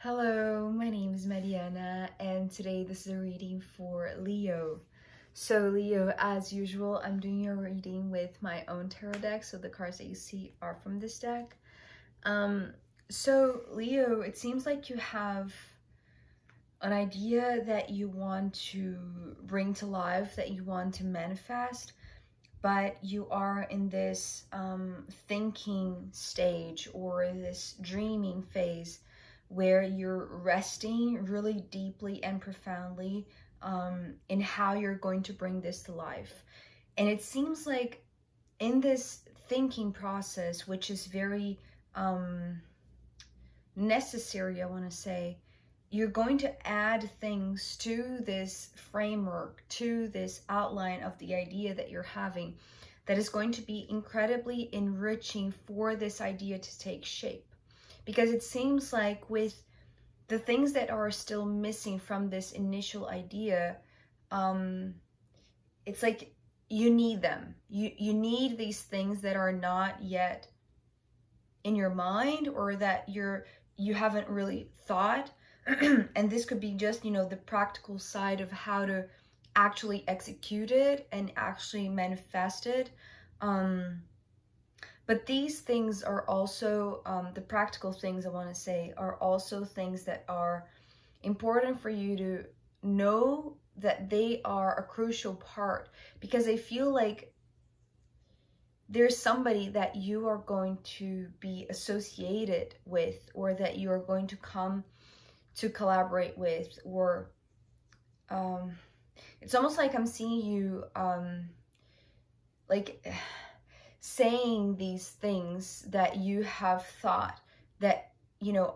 Hello, my name is Mariana, and today this is a reading for Leo. So Leo, as usual, I'm doing your reading with my own tarot deck, so the cards that you see are from this deck. So Leo, it seems like you have an idea that you want to bring to life, that you want to manifest, but you are in this thinking stage or this dreaming phase where you're resting really deeply and profoundly in how you're going to bring this to life. And it seems like in this thinking process, which is very necessary, I want to say, you're going to add things to this framework, to this outline of the idea that you're having, that is going to be incredibly enriching for this idea to take shape. Because it seems like with the things that are still missing from this initial idea, it's like you need them. You need these things that are not yet in your mind, or that you haven't really thought. And this could be just, the practical side of how to actually execute it and actually manifest it. But these things are also, the practical things I want to say, are also things that are important for you to know that they are a crucial part, because I feel like there's somebody that you are going to be associated with, or that you are going to come to collaborate with, or it's almost like I'm seeing you like saying these things that you have thought that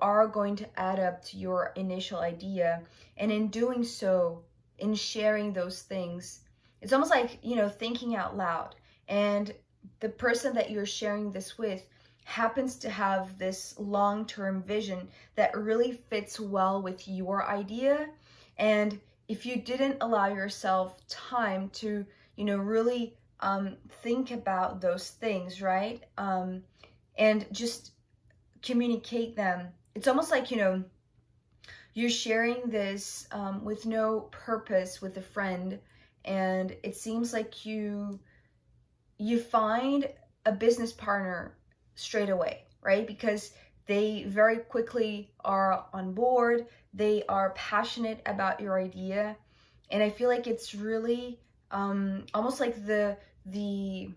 are going to add up to your initial idea. And in doing so, in sharing those things, it's almost like thinking out loud. And the person that you're sharing this with happens to have this long-term vision that really fits well with your idea. And if you didn't allow yourself time to really think about those things, right, and just communicate them, it's almost like you're sharing this with no purpose with a friend, and it seems like you find a business partner straight away, right? Because they very quickly are on board, they are passionate about your idea. And I feel like it's really almost like the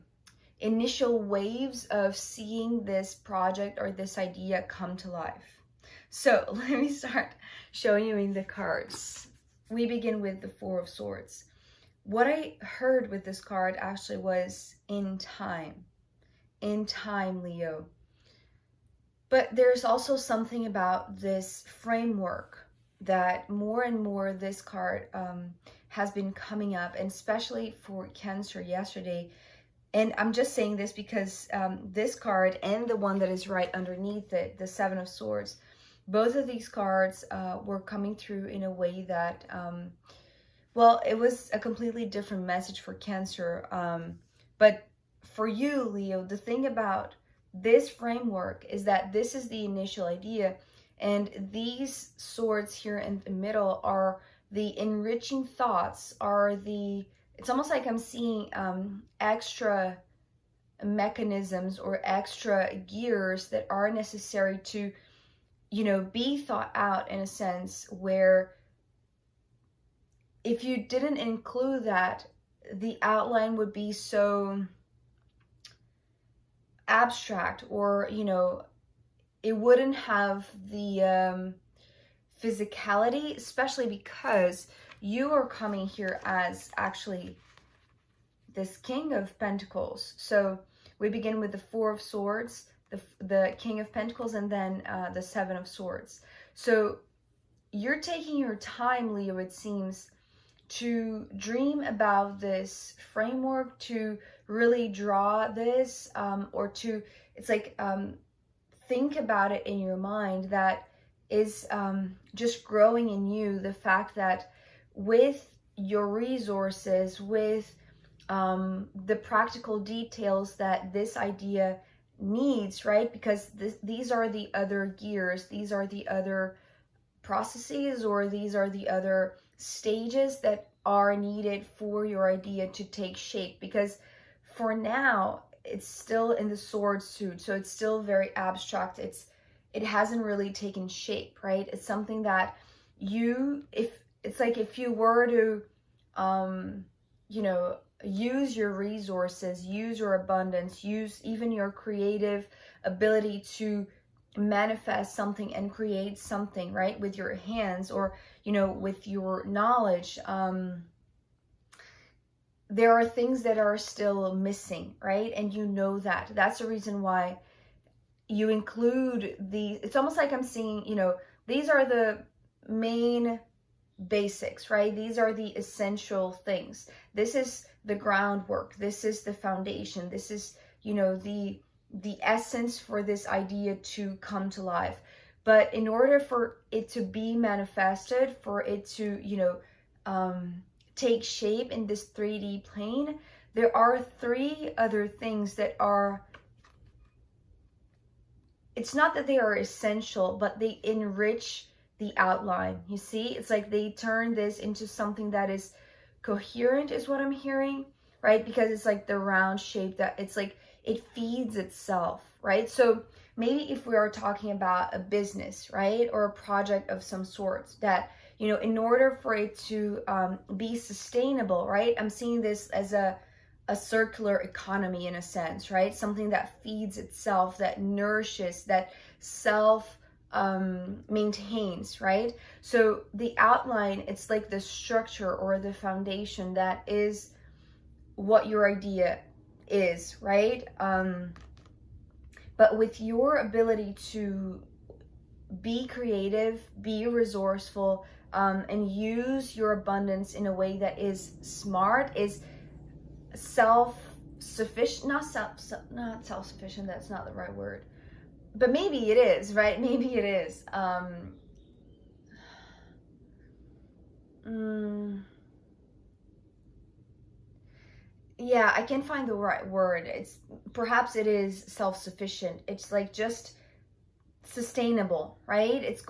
initial waves of seeing this project or this idea come to life. So let me start showing you in the cards. We begin with the Four of Swords. What I heard with this card actually was in time, Leo. But there's also something about this framework that more and more this card has been coming up, and especially for Cancer yesterday. And I'm just saying this because this card and the one that is right underneath it, the Seven of Swords, both of these cards were coming through in a way that, well, it was a completely different message for Cancer. But for you, Leo, the thing about this framework is that this is the initial idea, and these swords here in the middle are the enriching thoughts, are the, it's almost like I'm seeing extra mechanisms or extra gears that are necessary to, be thought out in a sense, where if you didn't include that, the outline would be so abstract, or it wouldn't have the physicality, especially because you are coming here as actually this King of Pentacles. So we begin with the Four of Swords, the King of Pentacles, and then the Seven of Swords. So you're taking your time, Leo, it seems, to dream about this framework, to really draw this, or to, it's like, think about it in your mind. That is just growing in you, the fact that with your resources, with the practical details that this idea needs, right? Because these are the other gears, these are the other processes, or these are the other stages that are needed for your idea to take shape. Because for now, it's still in the sword suit, so it's still very abstract. It hasn't really taken shape, right? It's something that if you were to use your resources, use your abundance, use even your creative ability to manifest something and create something, right, with your hands, or with your knowledge, there are things that are still missing, right? And that's the reason why you include it's almost like I'm seeing, these are the main basics, right? These are the essential things. This is the groundwork. This is the foundation. This is, the essence for this idea to come to life. But in order for it to be manifested, for it to, take shape in this 3D plane, there are 3 other things that are, it's not that they are essential, but they enrich the outline. You see, it's like they turn this into something that is coherent, is what I'm hearing, right? Because it's like the round shape that it's like it feeds itself, right? So maybe if we are talking about a business, right, or a project of some sort, that in order for it to be sustainable, right, I'm seeing this as a circular economy in a sense, right? Something that feeds itself, that nourishes, that self maintains, right? So the outline, it's like the structure or the foundation that is what your idea is, right? But with your ability to be creative, be resourceful, and use your abundance in a way that is smart, is self-sufficient, not self-sufficient, that's not the right word, but maybe it is, right? Maybe it is. Yeah, I can't find the right word. Perhaps it is self-sufficient. It's like just sustainable, right? It's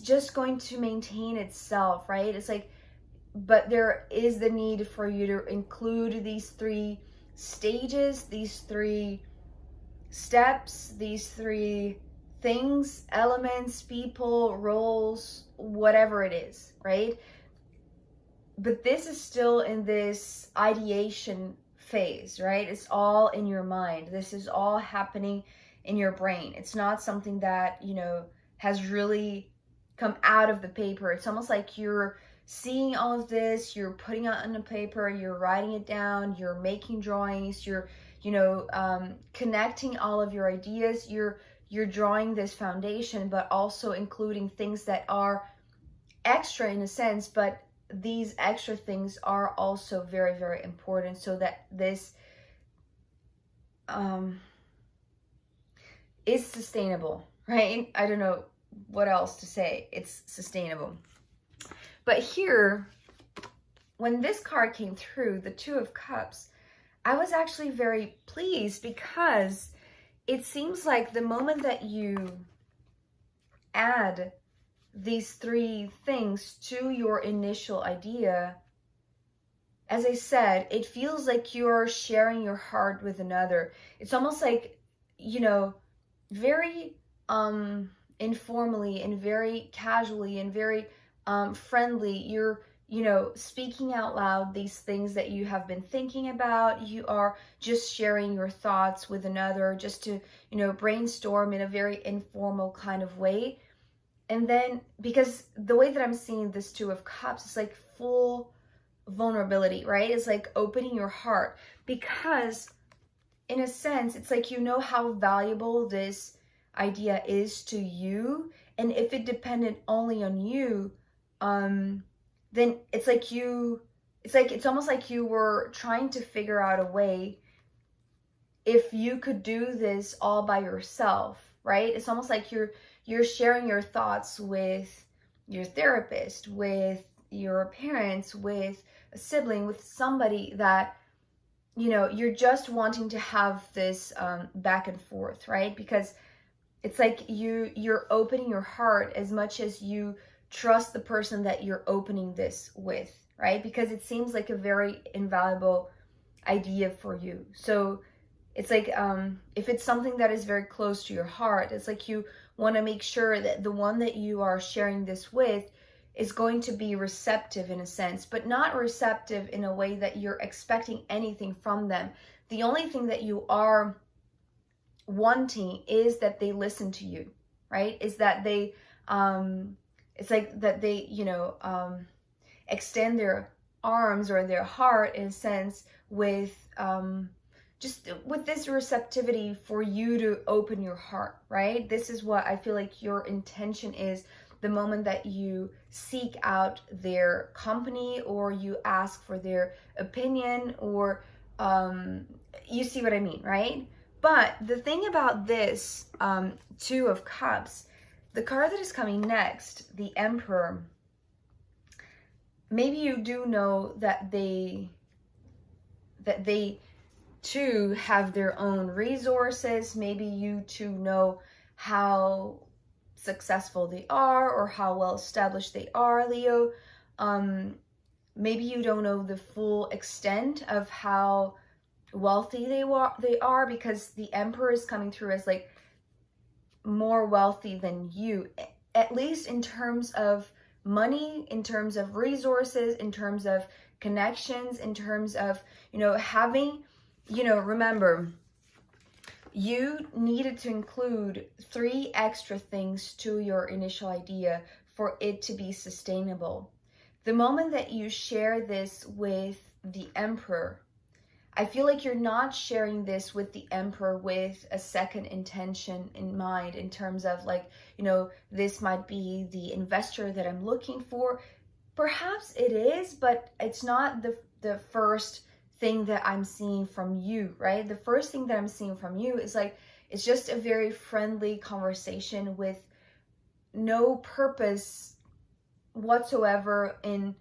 just going to maintain itself, right? It's like, but there is the need for you to include these 3 stages, these 3 steps, these 3 things, elements, people, roles, whatever it is, right? But this is still in this ideation phase, right? It's all in your mind. This is all happening in your brain. It's not something that, has really come out of the paper. It's almost like you're seeing all of this, you're putting it on the paper, you're writing it down, you're making drawings, you're, connecting all of your ideas, you're drawing this foundation, but also including things that are extra in a sense, but these extra things are also very, very important, so that this is sustainable, right? I don't know what else to say. It's sustainable. But here, when this card came through, the 2 of Cups, I was actually very pleased, because it seems like the moment that you add these 3 things to your initial idea, as I said, it feels like you're sharing your heart with another. It's almost like, very informally and very casually and very friendly, you're speaking out loud these things that you have been thinking about. You are just sharing your thoughts with another, just to brainstorm in a very informal kind of way. And then, because the way that I'm seeing this 2 of Cups, it's like full vulnerability, right? It's like opening your heart, because in a sense, it's like how valuable this idea is to you. And if it depended only on you, then it's almost like you were trying to figure out a way if you could do this all by yourself, right? It's almost like you're sharing your thoughts with your therapist, with your parents, with a sibling, with somebody that, you're just wanting to have this back and forth, right? Because it's like you're opening your heart as much as you trust the person that you're opening this with, right? Because it seems like a very invaluable idea for you. So it's like, if it's something that is very close to your heart, it's like you want to make sure that the one that you are sharing this with is going to be receptive in a sense, but not receptive in a way that you're expecting anything from them. The only thing that you are wanting is that they listen to you, right? Is that they, it's like that they, extend their arms or their heart in a sense with, just with this receptivity for you to open your heart, right? This is what I feel like your intention is the moment that you seek out their company or you ask for their opinion, or you see what I mean, right? But the thing about this Two of Cups, the card that is coming next, the Emperor, maybe you do know that they too have their own resources. Maybe you too know how successful they are or how well established they are, Leo. Maybe you don't know the full extent of how wealthy they are, because the Emperor is coming through as like more wealthy than you, at least in terms of money, in terms of resources, in terms of connections, in terms of, having, remember, you needed to include 3 extra things to your initial idea for it to be sustainable. The moment that you share this with the Emperor, I feel like you're not sharing this with the Emperor with a second intention in mind, in terms of like, this might be the investor that I'm looking for. Perhaps it is, but it's not the first thing that I'm seeing from you, right? The first thing that I'm seeing from you is like, it's just a very friendly conversation with no purpose whatsoever in,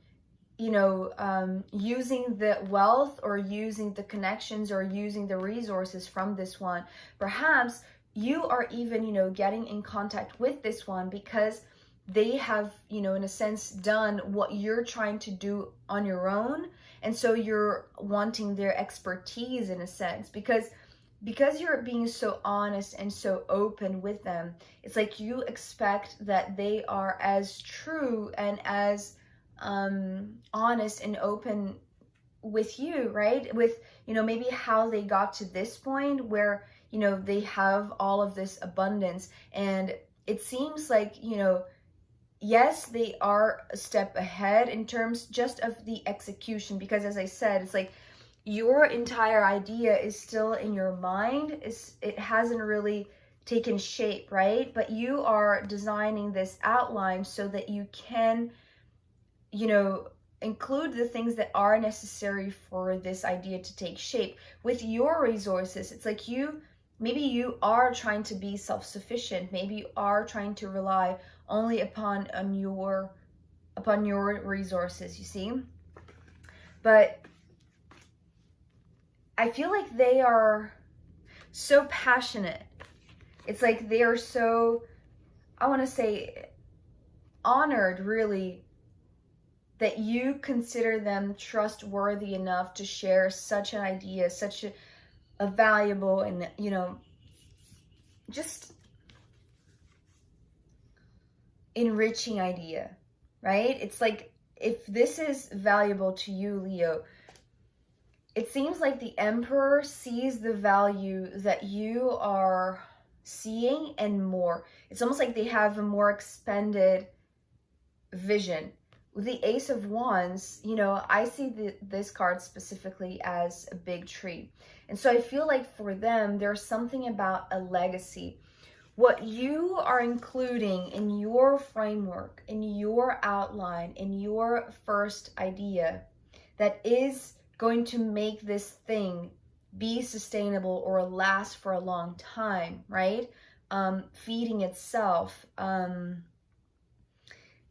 using the wealth or using the connections or using the resources from this one. Perhaps you are even, getting in contact with this one because they have, in a sense, done what you're trying to do on your own. And so you're wanting their expertise in a sense, because you're being so honest and so open with them. It's like you expect that they are as true and as honest and open with you, right? With, maybe how they got to this point where, they have all of this abundance. And it seems like, yes, they are a step ahead in terms just of the execution, because as I said, it's like your entire idea is still in your mind. It hasn't really taken shape, right? But you are designing this outline so that you can, include the things that are necessary for this idea to take shape. With your resources, it's like maybe you are trying to be self-sufficient. Maybe you are trying to rely only upon your resources, you see? But I feel like they are so passionate. It's like they are so, I want to say, honored, really, that you consider them trustworthy enough to share such an idea, such a valuable and, just enriching idea, right? It's like, if this is valuable to you, Leo, it seems like the Emperor sees the value that you are seeing and more. It's almost like they have a more expanded vision. With the Ace of Wands, I see this card specifically as a big tree. And so I feel like for them, there's something about a legacy. What you are including in your framework, in your outline, in your first idea, that is going to make this thing be sustainable or last for a long time, right? Feeding itself.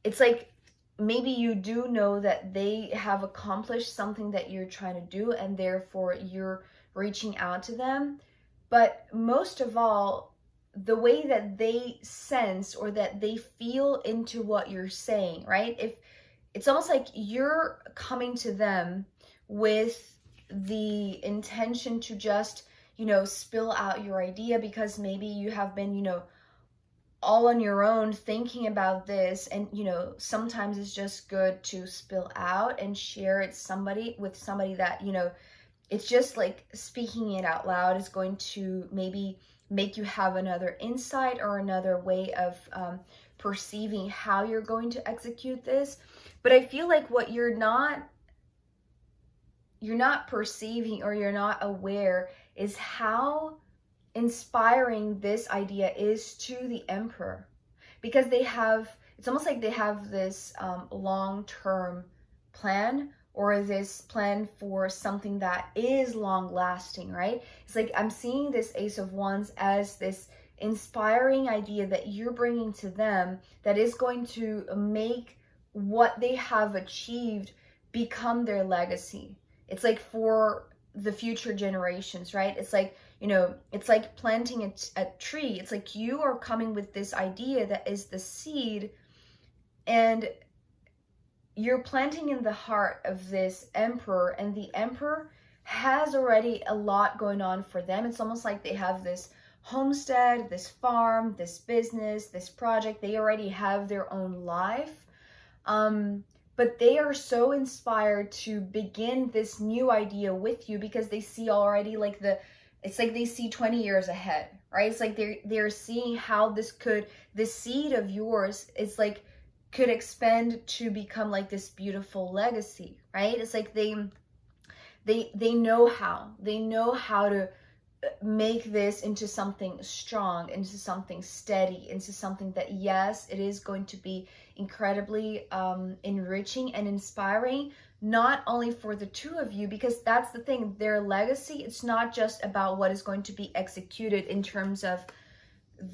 It's like, maybe you do know that they have accomplished something that you're trying to do, and therefore you're reaching out to them. But most of all, the way that they sense or that they feel into what you're saying, right? If it's almost like you're coming to them with the intention to just, spill out your idea because maybe you have been, all on your own thinking about this, and sometimes it's just good to spill out and share it with somebody that it's just like speaking it out loud is going to maybe make you have another insight or another way of perceiving how you're going to execute this. But I feel like what you're not perceiving or you're not aware is how inspiring this idea is to the emperor, because it's almost like they have this long-term plan, or this plan for something that is long lasting, right? It's like I'm seeing this Ace of Wands as this inspiring idea that you're bringing to them that is going to make what they have achieved become their legacy. It's like for the future generations, right? It's like, it's like planting a tree. It's like you are coming with this idea that is the seed, and you're planting in the heart of this emperor, and the emperor has already a lot going on for them. It's almost like they have this homestead, this farm, this business, this project. They already have their own life. But they are so inspired to begin this new idea with you because they see already like it's like they see 20 years ahead, right? It's like they're seeing how this seed of yours is like could expand to become like this beautiful legacy, right? It's like they know how to make this into something strong, into something steady, into something that, yes, it is going to be incredibly enriching and inspiring, not only for the two of you, because that's the thing, their legacy, it's not just about what is going to be executed in terms of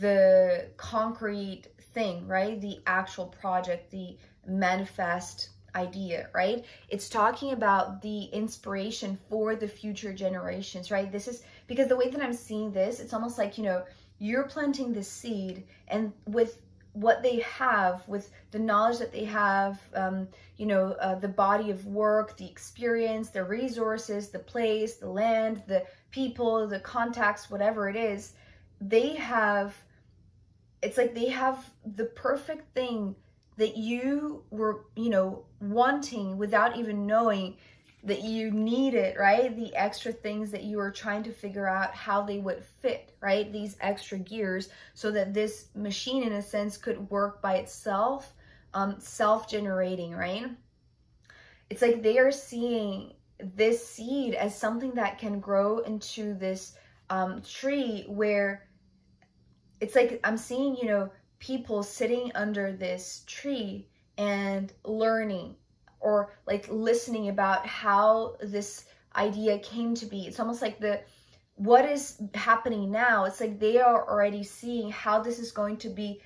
the concrete thing, right? The actual project, the manifest idea, right? It's talking about the inspiration for the future generations, right? This is because the way that I'm seeing this, it's almost like, you're planting the seed, and with what they have, with the knowledge that they have, the body of work, the experience, the resources, the place, the land, the people, the contacts, whatever it is, it's like they have the perfect thing that you were, wanting without even knowing that you need it, right? The extra things that you were trying to figure out how they would fit, right? These extra gears, so that this machine, in a sense, could work by itself, self-generating, right? It's like they are seeing this seed as something that can grow into this tree, where it's like I'm seeing, people sitting under this tree and learning, or like listening about how this idea came to be. It's almost like what is happening now, it's like they are already seeing how this is going to be,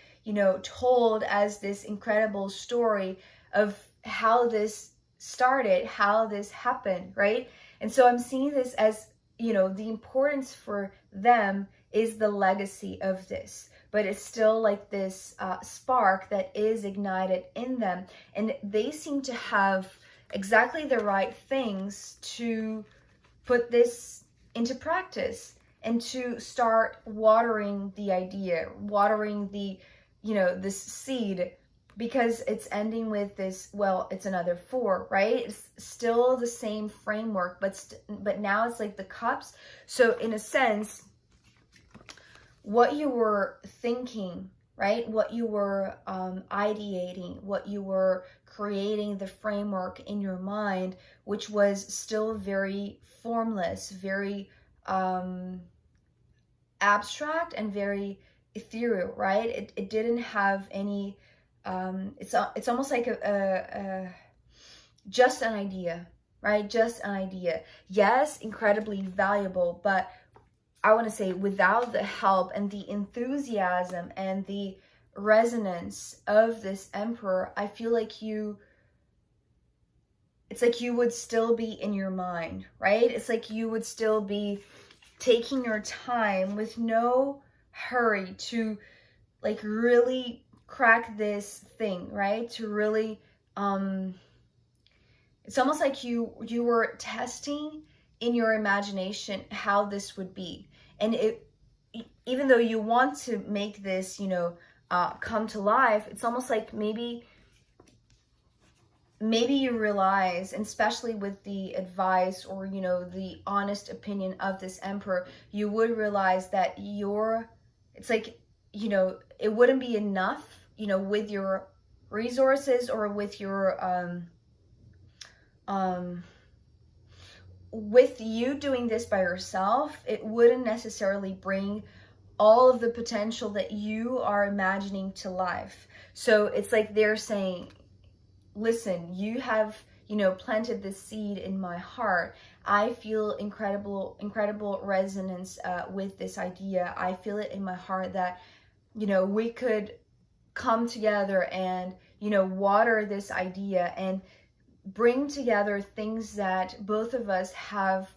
told as this incredible story of how this started, how this happened, right? And so I'm seeing this as, the importance for them is the legacy of this, but it's still like this spark that is ignited in them, and they seem to have exactly the right things to put this into practice and to start watering the idea, watering the, this seed, because it's ending with this, well, it's another 4, right? It's still the same framework, but now it's like the cups. So in a sense, what you were thinking, right? What you were ideating, what you were creating, the framework in your mind, which was still very formless, very abstract and very ethereal, right? It didn't have any, it's almost like just an idea, right? Just an idea. Yes, incredibly valuable, but I want to say without the help and the enthusiasm and the resonance of this emperor, I feel like it's like you would still be in your mind, right? It's like you would still be taking your time with no hurry to like really crack this thing, right? To really it's almost like you were testing in your imagination how this would be. And it, even though you want to make this, you know, come to life, it's almost like maybe you realize, and especially with the advice or, you know, the honest opinion of this emperor, you would realize that it's like, you know, it wouldn't be enough, you know, with your resources or with your with you doing this by yourself, it wouldn't necessarily bring all of the potential that you are imagining to life. So it's like they're saying, listen, you have, you know, planted this seed in my heart. I feel incredible resonance with this idea. I feel it in my heart that, you know, we could come together and, you know, water this idea and bring together things that both of us have,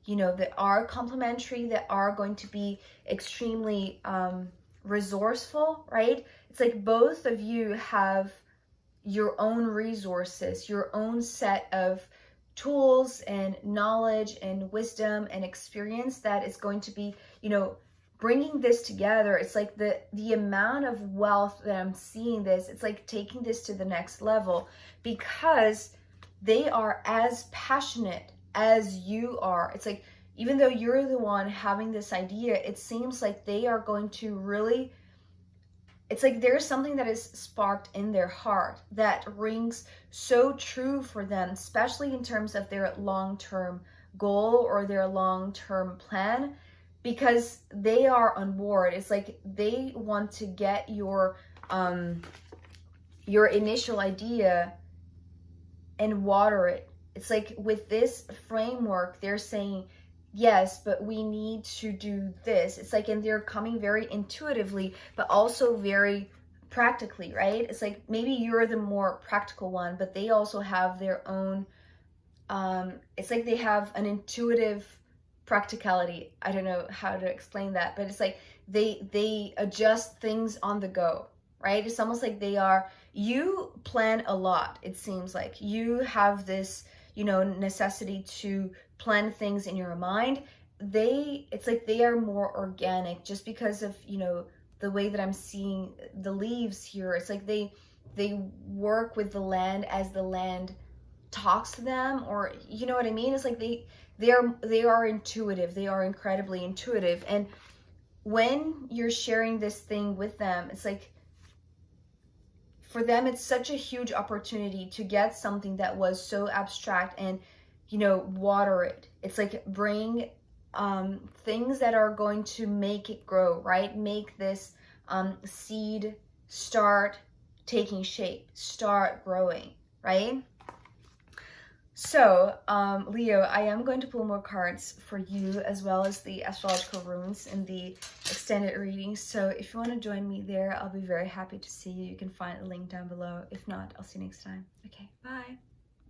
you know, that are complementary, that are going to be extremely resourceful, right? It's like both of you have your own resources, your own set of tools and knowledge and wisdom and experience that is going to be, you know, bringing this together. It's like the amount of wealth that I'm seeing this, it's like taking this to the next level, because they are as passionate as you are. It's like, even though you're the one having this idea, it seems like they are going to really, it's like there's something that is sparked in their heart that rings so true for them, especially in terms of their long-term goal or their long-term plan, because they are on board. It's like they want to get your initial idea and water it. It's like with this framework, they're saying, yes, but we need to do this. It's like, and they're coming very intuitively, but also very practically, right? It's like maybe you're the more practical one, but they also have their own, it's like they have an intuitive practicality. I don't know how to explain that, but it's like they adjust things on the go, right? It's almost like you plan a lot. It seems like you have this, you know, necessity to plan things in your mind. It's like they are more organic, just because of, you know, the way that I'm seeing the leaves here. It's like they work with the land as the land talks to them, or you know what I mean? It's like they are intuitive. They are incredibly intuitive. And when you're sharing this thing with them, it's like, for them, it's such a huge opportunity to get something that was so abstract and, you know, water it. It's like bring things that are going to make it grow, right? Make this seed start taking shape, start growing, right? So, Leo, I am going to pull more cards for you, as well as the astrological runes in the extended reading. So if you want to join me there, I'll be very happy to see you. You can find a link down below. If not, I'll see you next time. Okay, bye.